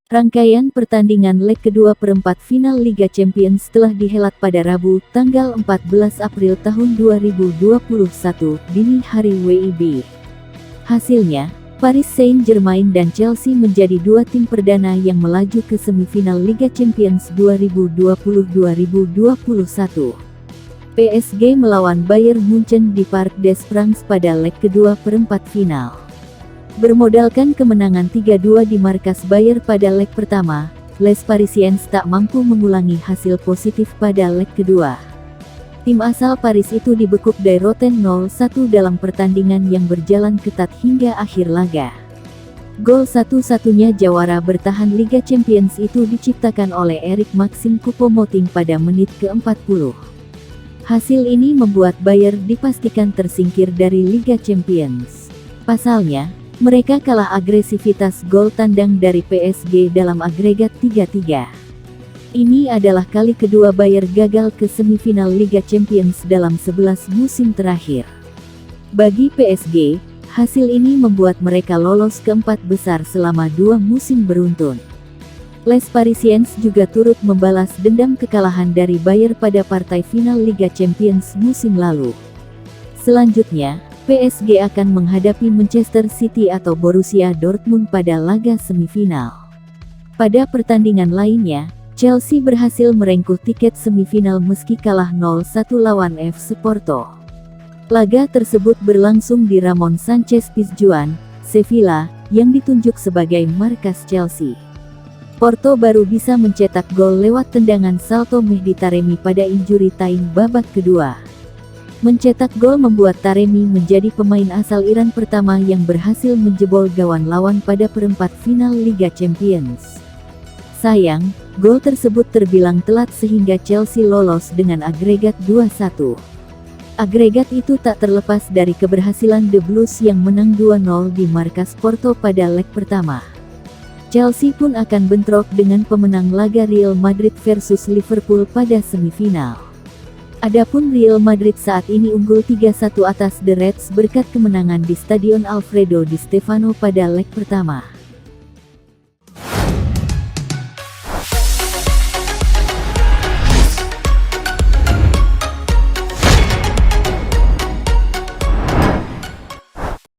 Rangkaian pertandingan leg kedua perempat final Liga Champions telah dihelat pada Rabu, tanggal 14 April tahun 2021, dini hari WIB. Hasilnya, Paris Saint-Germain dan Chelsea menjadi dua tim perdana yang melaju ke semifinal Liga Champions 2020-2021. PSG melawan Bayern Munchen di Parc des Princes pada leg kedua perempat final. Bermodalkan kemenangan 3-2 di markas Bayern pada leg pertama, Les Parisiens tak mampu mengulangi hasil positif pada leg kedua. Tim asal Paris itu dibekuk dari Rotten 0-1 dalam pertandingan yang berjalan ketat hingga akhir laga. Gol satu-satunya jawara bertahan Liga Champions itu diciptakan oleh Eric Maxim Choupo-Moting pada menit ke-40. Hasil ini membuat Bayern dipastikan tersingkir dari Liga Champions. Pasalnya, mereka kalah agresivitas gol tandang dari PSG dalam agregat 3-3. Ini adalah kali kedua Bayern gagal ke semifinal Liga Champions dalam 11 musim terakhir. Bagi PSG, hasil ini membuat mereka lolos ke empat besar selama 2 musim beruntun. Les Parisiens juga turut membalas dendam kekalahan dari Bayern pada partai final Liga Champions musim lalu. Selanjutnya, PSG akan menghadapi Manchester City atau Borussia Dortmund pada laga semifinal. Pada pertandingan lainnya, Chelsea berhasil merengkuh tiket semifinal meski kalah 0-1 lawan FC Porto. Laga tersebut berlangsung di Ramon Sanchez Pizjuan, Sevilla, yang ditunjuk sebagai markas Chelsea. Porto baru bisa mencetak gol lewat tendangan Salto Mehdi Taremi pada injury time babak kedua. Mencetak gol membuat Taremi menjadi pemain asal Iran pertama yang berhasil menjebol gawang lawan pada perempat final Liga Champions. Sayang, gol tersebut terbilang telat sehingga Chelsea lolos dengan agregat 2-1. Agregat itu tak terlepas dari keberhasilan The Blues yang menang 2-0 di markas Porto pada leg pertama. Chelsea pun akan bentrok dengan pemenang laga Real Madrid versus Liverpool pada semifinal. Adapun Real Madrid saat ini unggul 3-1 atas The Reds berkat kemenangan di Stadion Alfredo Di Stefano pada leg pertama.